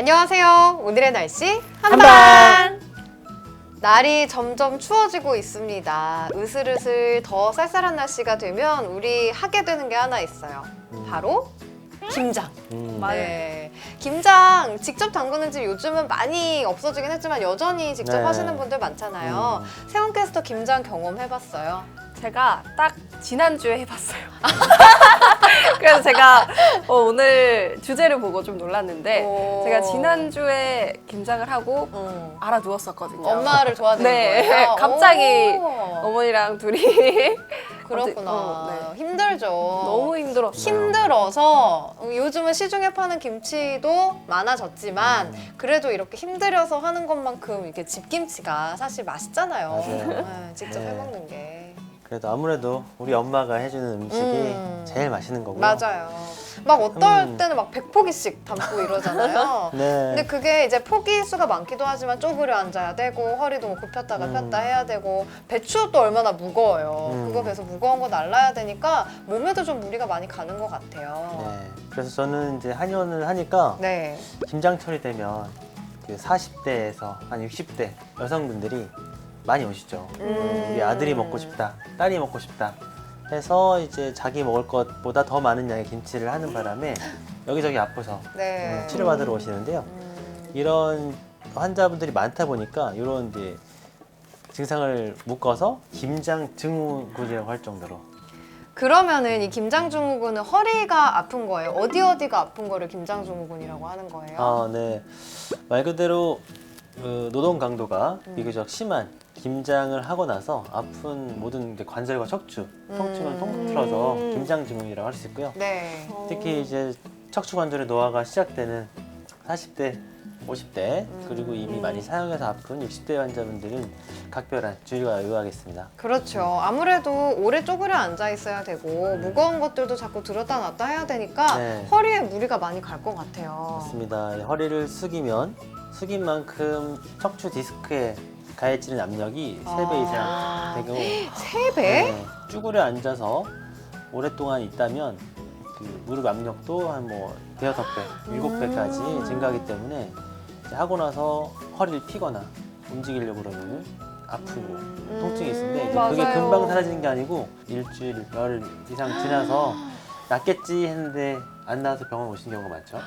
안녕하세요. 오늘의 날씨 한방! 한방! 날이 점점 추워지고 있습니다. 으슬으슬 더 쌀쌀한 날씨가 되면 우리 하게 되는 게 하나 있어요. 바로 김장. 맞아요. 네. 김장 직접 담그는 집 요즘은 많이 없어지긴 했지만 여전히 직접 네. 하시는 분들 많잖아요. 세원 캐스터 김장 경험해봤어요? 제가 딱 지난주에 해봤어요. 그래서 제가 오늘 주제를 보고 좀 놀랐는데 오. 제가 지난주에 김장을 하고 알아두었었거든요. 엄마를 도와드린 네. 거예요? 갑자기 오. 어머니랑 둘이 그렇구나. 네. 힘들죠. 너무 힘들었어요. 힘들어서 요즘은 시중에 파는 김치도 많아졌지만 그래도 이렇게 힘들어서 하는 것만큼 이렇게 집김치가 사실 맛있잖아요. 맞아요. 네, 직접 네. 해먹는 게. 그래도 아무래도 우리 엄마가 해주는 음식이 제일 맛있는 거고요. 맞아요. 막 어떨 때는 막 100포기씩 담고 이러잖아요. 네. 근데 그게 이제 포기 수가 많기도 하지만 쪼그려 앉아야 되고 허리도 뭐 굽혔다가 폈다 해야 되고 배추도 또 얼마나 무거워요. 그거 그래서 무거운 거 날라야 되니까 몸에도 좀 무리가 많이 가는 것 같아요. 네. 그래서 저는 이제 한의원을 하니까 네. 김장철이 되면 그 40대에서 한 60대 여성분들이 많이 오시죠. 우리 아들이 먹고 싶다, 딸이 먹고 싶다 해서 이제 자기 먹을 것보다 더 많은 양의 김치를 하는 바람에 여기저기 아파서 네. 치료받으러 오시는데요. 이런 환자분들이 많다 보니까 이런 이제 증상을 묶어서 김장 증후군이라고 할 정도로. 그러면은 이 김장증후군은 허리가 아픈 거예요? 어디가 아픈 거를 김장증후군이라고 하는 거예요? 네. 말 그대로 노동 강도가 비교적 심한 김장을 하고 나서 아픈 모든 이제 관절과 척추, 통증을 통틀어서 김장 증후군이라고 할 수 있고요. 네. 특히 이제 척추 관절의 노화가 시작되는 40대, 50대 그리고 이미 많이 사용해서 아픈 60대 환자분들은 각별한 주의가 요하겠습니다. 그렇죠. 아무래도 오래 쪼그려 앉아 있어야 되고 무거운 것들도 자꾸 들었다 놨다 해야 되니까 네. 허리에 무리가 많이 갈 것 같아요. 맞습니다. 허리를 숙이면 숙인 만큼 척추 디스크에 가해지는 압력이 3배 이상 되고 3배? 네, 쭈그려 앉아서 오랫동안 있다면 그 무릎 압력도 한 뭐 대여섯 배, 7배까지 증가하기 때문에 이제 하고 나서 허리를 피거나 움직이려고 그러면 아프고 통증이 있는데 이제 그게 맞아요. 금방 사라지는 게 아니고 일주일, 열흘 이상 지나서 낫겠지 했는데 안 나와서 병원 오신 경우가 많죠.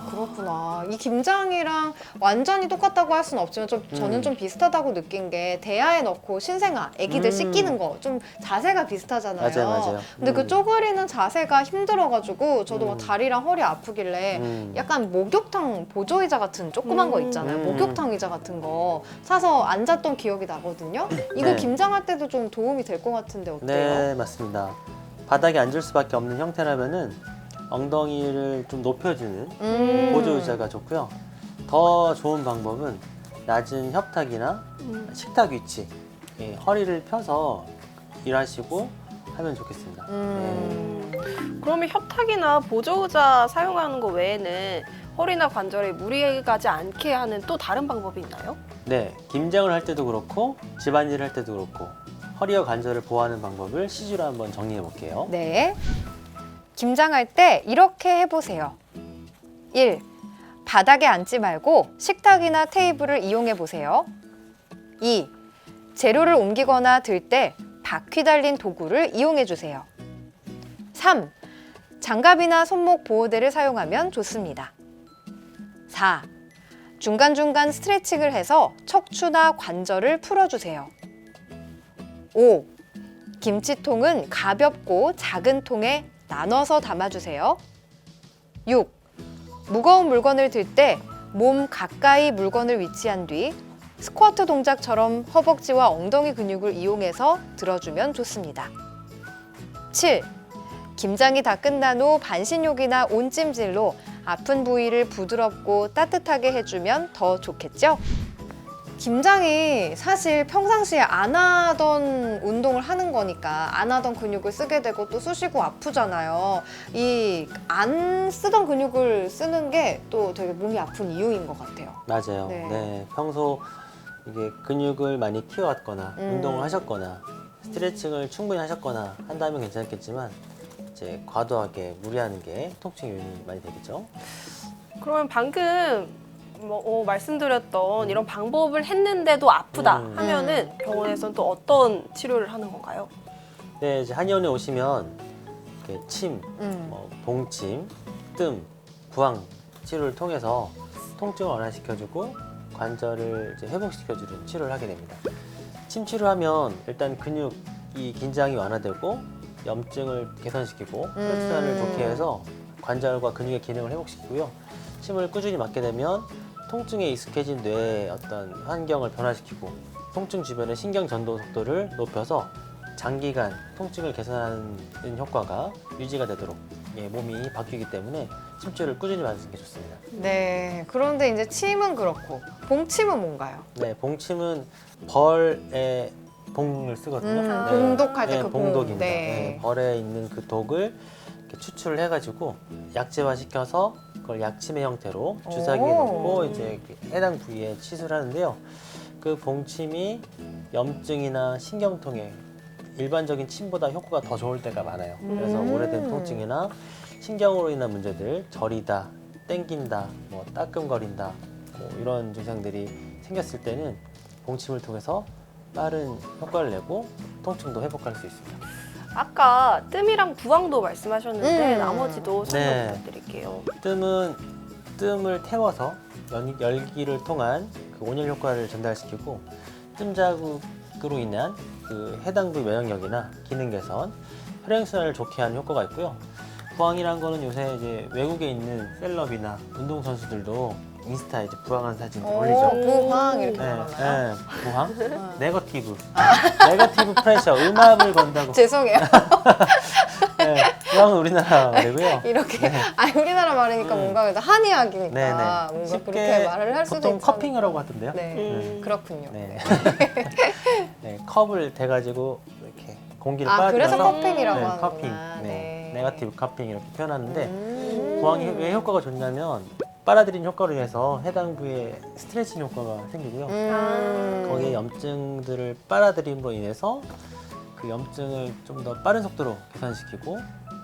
그렇구나. 이 김장이랑 완전히 똑같다고 할 수는 없지만 저는 좀 비슷하다고 느낀 게 대야에 넣고 신생아, 애기들 씻기는 거 좀 자세가 비슷하잖아요. 맞아요. 근데 그 쪼그리는 자세가 힘들어가지고 저도 막 다리랑 허리 아프길래 약간 목욕탕 보조의자 같은 조그만 거 있잖아요. 목욕탕 의자 같은 거 사서 앉았던 기억이 나거든요. 이거 네. 김장할 때도 좀 도움이 될 것 같은데 어때요? 네, 맞습니다. 바닥에 앉을 수밖에 없는 형태라면은 엉덩이를 좀 높여주는 보조 의자가 좋고요. 더 좋은 방법은 낮은 협탁이나 식탁 위치, 허리를 펴서 일하시고 하면 좋겠습니다. 그러면 협탁이나 보조의자 사용하는 거 외에는 허리나 관절에 무리 가지 않게 하는 또 다른 방법이 있나요? 네, 김장을 할 때도 그렇고 집안일을 할 때도 그렇고 허리와 관절을 보호하는 방법을 시주로 한번 정리해 볼게요. 네. 김장할 때 이렇게 해보세요. 1. 바닥에 앉지 말고 식탁이나 테이블을 이용해 보세요. 2. 재료를 옮기거나 들 때 바퀴 달린 도구를 이용해 주세요. 3. 장갑이나 손목 보호대를 사용하면 좋습니다. 4. 중간중간 스트레칭을 해서 척추나 관절을 풀어주세요. 5. 김치통은 가볍고 작은 통에 나눠서 담아주세요. 6. 무거운 물건을 들 때 몸 가까이 물건을 위치한 뒤 스쿼트 동작처럼 허벅지와 엉덩이 근육을 이용해서 들어주면 좋습니다. 7. 김장이 다 끝난 후 반신욕이나 온찜질로 아픈 부위를 부드럽고 따뜻하게 해주면 더 좋겠죠? 김장이 사실 평상시에 안 하던 운동을 하는 거니까 안 하던 근육을 쓰게 되고 또 쑤시고 아프잖아요. 이 안 쓰던 근육을 쓰는 게 또 되게 몸이 아픈 이유인 것 같아요. 맞아요. 네. 네, 평소 이게 근육을 많이 키워왔거나 운동을 하셨거나 스트레칭을 충분히 하셨거나 한다면 괜찮겠지만 이제 과도하게 무리하는 게 통증 요인이 많이 되겠죠. 그러면 방금 말씀드렸던 이런 방법을 했는데도 아프다 하면은 병원에서는 또 어떤 치료를 하는 건가요? 네, 이제 한의원에 오시면 이렇게 침, 음. 봉침, 뜸, 부항 치료를 통해서 통증을 완화시켜주고 관절을 이제 회복시켜주는 치료를 하게 됩니다. 침 치료하면 일단 근육이 긴장이 완화되고 염증을 개선시키고 혈액순환을 좋게 해서 관절과 근육의 기능을 회복시키고요. 침을 꾸준히 맞게 되면 통증에 익숙해진 뇌의 어떤 환경을 변화시키고 통증 주변의 신경 전도 속도를 높여서 장기간 통증을 개선하는 효과가 유지가 되도록 몸이 바뀌기 때문에 침치료를 꾸준히 맞으시는 게 좋습니다. 네. 그런데 이제 침은 그렇고 봉침은 뭔가요? 네, 봉침은 벌의 봉을 쓰거든요. 네. 봉독할 때 네, 그 봉. 봉독입니다. 네. 네, 벌에 있는 그 독을 이렇게 추출을 해가지고 약재화 시켜서 그걸 약침의 형태로 주사기에 오. 넣고 이제 해당 부위에 치수하는데요. 그 봉침이 염증이나 신경통에 일반적인 침보다 효과가 더 좋을 때가 많아요. 그래서 오래된 통증이나 신경으로 인한 문제들, 저리다, 땡긴다, 뭐 따끔거린다, 뭐 이런 증상들이 생겼을 때는 봉침을 통해서 빠른 효과를 내고 통증도 회복할 수 있습니다. 아까 뜸이랑 부항도 말씀하셨는데 나머지도 설명 네. 부탁드릴게요. 뜸은 뜸을 태워서 열기를 통한 그 온열 효과를 전달시키고 뜸 자국으로 인한 그 해당 부위 면역력이나 기능 개선, 혈액순환을 좋게 하는 효과가 있고요. 부항이란 거는 요새 이제 외국에 있는 셀럽이나 운동 선수들도 인스타에 이제 부항한 사진 올리죠. 부항 이렇게 네, 말하나요? 네, 부항, 네거티브, 네거티브 프레셔, 음압을 건다고. 죄송해요. 네, 부항은 우리나라 말이고요. 이렇게 우리나라 말이니까 뭔가 그래도 한의학이니까 네네. 뭔가 쉽게 그렇게 말을 할 수도 보통 있잖아요. 커핑이라고 하던데요. 네. 그렇군요. 네. 네, 컵을 대가지고 이렇게 공기를 그래서 빨아들여서 커핑이라고 네, 하는구나. 커핑, 네. 네거티브 커핑 이렇게 표현하는데 부항이 왜 효과가 좋냐면 빨아들인 효과로 인해서 해당 부위에 스트레칭 효과가 생기고요. 거기에 염증들을 빨아들임으로 인해서 그 염증을 좀 더 빠른 속도로 개선시키고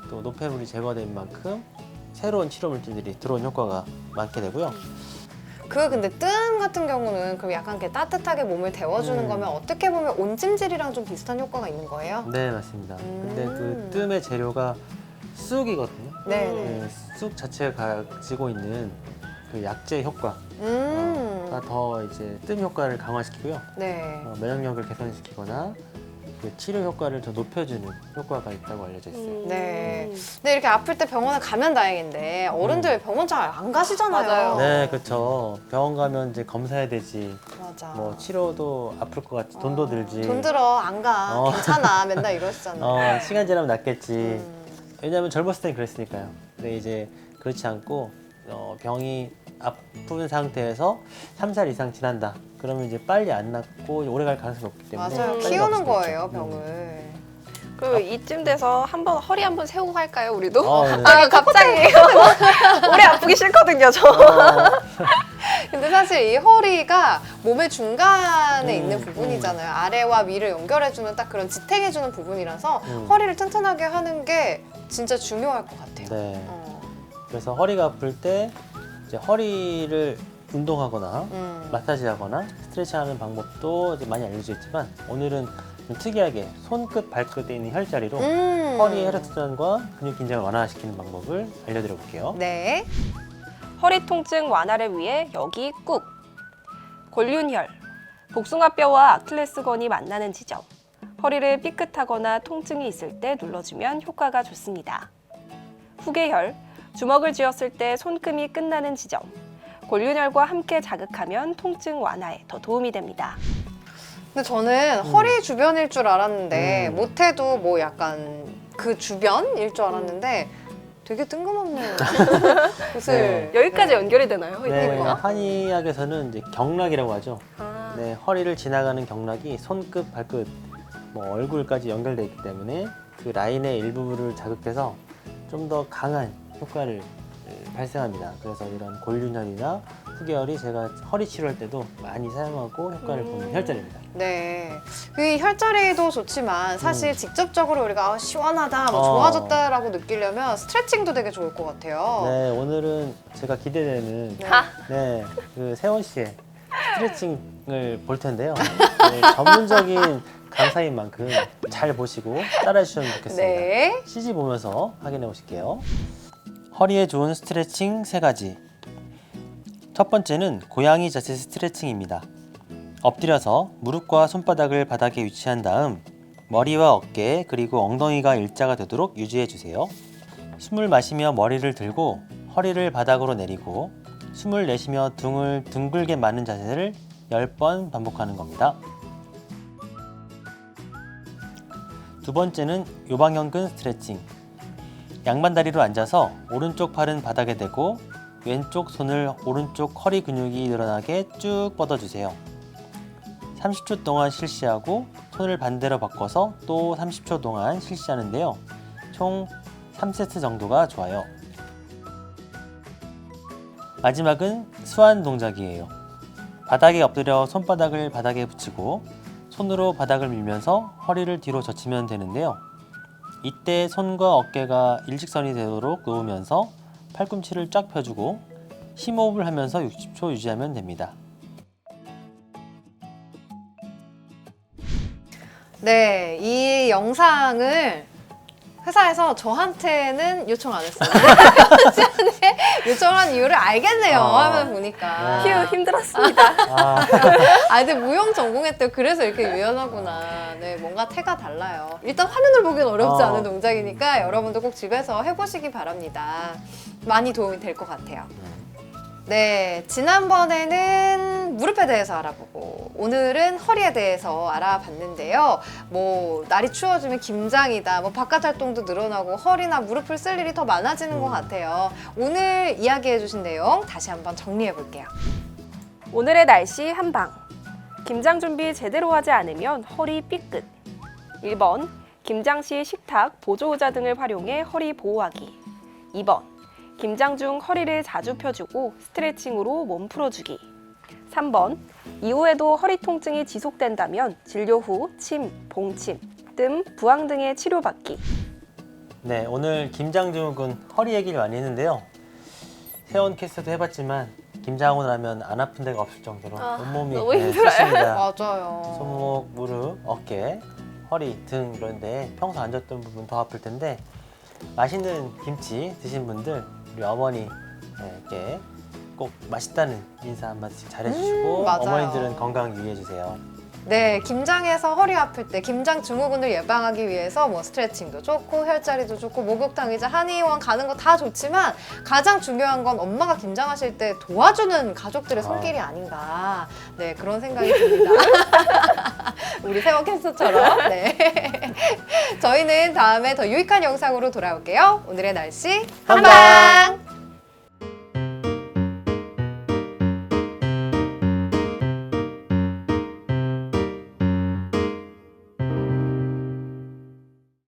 또 노폐물이 제거된 만큼 새로운 치료 물질들이 들어온 효과가 많게 되고요. 근데 뜸 같은 경우는 그럼 약간 이렇게 따뜻하게 몸을 데워주는 거면 어떻게 보면 온찜질이랑 좀 비슷한 효과가 있는 거예요? 네, 맞습니다. 근데 그 뜸의 재료가 쑥이거든요. 네. 네, 쑥 자체가 가지고 있는 그 약제 효과가 더 이제 뜸 효과를 강화시키고요. 네. 면역력을 개선시키거나 그 치료 효과를 더 높여주는 효과가 있다고 알려져 있어요. 네. 근데 이렇게 아플 때 병원에 가면 다행인데 어른들 병원 잘 안 가시잖아요. 맞아요. 네, 그렇죠. 병원 가면 이제 검사해야 되지. 맞아. 뭐 치료도 아플 것 같지. 돈도 들지. 돈 들어 안 가. 괜찮아. 맨날 이러시잖아요. 시간 지나면 낫겠지. 왜냐하면 젊었을 땐 그랬으니까요. 근데 이제 그렇지 않고 병이 아픈 상태에서 3살 이상 지난다. 그러면 이제 빨리 안 낫고 오래 갈 가능성이 없기 때문에 맞아요. 빨리 키우는 낫을 수도 거예요, 있죠. 병을. 그 이쯤 돼서 허리 한번 세우고 할까요, 우리도? 네. 갑자기 오래 아프기 싫거든요, 저. 근데 사실 이 허리가 몸의 중간에 있는 부분이잖아요. 아래와 위를 연결해주는 딱 그런 지탱해주는 부분이라서 허리를 튼튼하게 하는 게 진짜 중요할 것 같아요. 네. 그래서 허리가 아플 때 이제 허리를 운동하거나 마사지하거나 스트레칭하는 방법도 이제 많이 알려져 있지만 오늘은 좀 특이하게 손끝, 발끝에 있는 혈자리로 허리 혈액순환과 근육 긴장을 완화시키는 방법을 알려드려 볼게요. 네. 허리 통증 완화를 위해 여기 꾹. 골륜혈, 복숭아뼈와 아킬레스건이 만나는 지점. 허리를 삐끗하거나 통증이 있을 때 눌러주면 효과가 좋습니다. 후계혈, 주먹을 쥐었을 때 손금이 끝나는 지점. 골륜혈과 함께 자극하면 통증 완화에 더 도움이 됩니다. 근데 저는 허리 주변일 줄 알았는데 못해도 뭐 약간 그 주변일 줄 알았는데 되게 뜬금없네요. 네. 여기까지 연결이 되나요? 네, 그러니까. 한의학에서는 이제 경락이라고 하죠. 네, 허리를 지나가는 경락이 손끝, 발끝, 뭐 얼굴까지 연결되어 있기 때문에 그 라인의 일부분을 자극해서 좀 더 강한 효과를 발생합니다. 그래서 이런 골륜혈이나 9개월이 제가 허리 치료할 때도 많이 사용하고 효과를 보는 혈자리입니다. 네. 그 혈자리도 좋지만 사실 직접적으로 우리가 시원하다, 뭐 어. 좋아졌다라고 느끼려면 스트레칭도 되게 좋을 것 같아요. 네, 오늘은 제가 기대되는 네, 그 세원 씨의 스트레칭을 볼 텐데요. 네, 전문적인 강사인 만큼 잘 보시고 따라해 주시면 좋겠습니다. 네. CG 보면서 확인해 보실게요. 허리에 좋은 스트레칭 3가지. 첫 번째는 고양이 자세 스트레칭입니다. 엎드려서 무릎과 손바닥을 바닥에 위치한 다음 머리와 어깨 그리고 엉덩이가 일자가 되도록 유지해 주세요. 숨을 마시며 머리를 들고 허리를 바닥으로 내리고 숨을 내쉬며 등을 둥글게 마는 자세를 10번 반복하는 겁니다. 두 번째는 요방형근 스트레칭. 양반다리로 앉아서 오른쪽 팔은 바닥에 대고 왼쪽 손을 오른쪽 허리 근육이 늘어나게 쭉 뻗어주세요. 30초 동안 실시하고 손을 반대로 바꿔서 또 30초 동안 실시하는데요. 총 3세트 정도가 좋아요. 마지막은 수완 동작이에요. 바닥에 엎드려 손바닥을 바닥에 붙이고 손으로 바닥을 밀면서 허리를 뒤로 젖히면 되는데요. 이때 손과 어깨가 일직선이 되도록 놓으면서 팔꿈치를 쫙 펴주고 심호흡을 하면서 60초 유지하면 됩니다. 네, 이 영상을 회사에서 저한테는 요청 안 했어요. 저한테 요청한 이유를 알겠네요. 화면 보니까. 네. 휴, 힘들었습니다. 아, 근데 무용 전공했대요. 그래서 이렇게 유연하구나. 네, 뭔가 태가 달라요. 일단 화면을 보기엔 어렵지 않은 동작이니까 여러분도 꼭 집에서 해보시기 바랍니다. 많이 도움이 될 것 같아요. 네, 지난번에는 무릎에 대해서 알아보고 오늘은 허리에 대해서 알아봤는데요. 뭐 날이 추워지면 김장이다, 뭐 바깥 활동도 늘어나고 허리나 무릎을 쓸 일이 더 많아지는 것 같아요. 오늘 이야기해 주신 내용 다시 한번 정리해 볼게요. 오늘의 날씨 한방. 김장 준비 제대로 하지 않으면 허리 삐끗. 1번, 김장 시 식탁, 보조의자 등을 활용해 허리 보호하기. 2번, 김장 중 허리를 자주 펴주고 스트레칭으로 몸 풀어주기. 3번, 이후에도 허리 통증이 지속된다면 진료 후 침, 봉침, 뜸, 부항 등의 치료받기. 네, 오늘 김장증후군 허리 얘기를 많이 했는데요. 세원 캐스트도 해봤지만 김장하고 나면 안 아픈 데가 없을 정도로 온몸이 너무 힘들어요. 쑤십니다. 맞아요. 손목, 무릎, 어깨, 허리 등 이런데 평소 앉았던 부분 더 아플 텐데 맛있는 김치 드신 분들 우리 어머니께 꼭 맛있다는 인사 한마디씩 잘해주시고 맞아요. 어머니들은 건강 유의해주세요. 네, 김장에서 허리 아플 때 김장 증후군을 예방하기 위해서 뭐 스트레칭도 좋고 혈자리도 좋고 목욕탕 의자 한의원 가는 거 다 좋지만 가장 중요한 건 엄마가 김장하실 때 도와주는 가족들의 손길이 아닌가, 네, 그런 생각이 듭니다. 우리 세원 캐스터처럼. 네. 저희는 다음에 더 유익한 영상으로 돌아올게요. 오늘의 날씨 한방.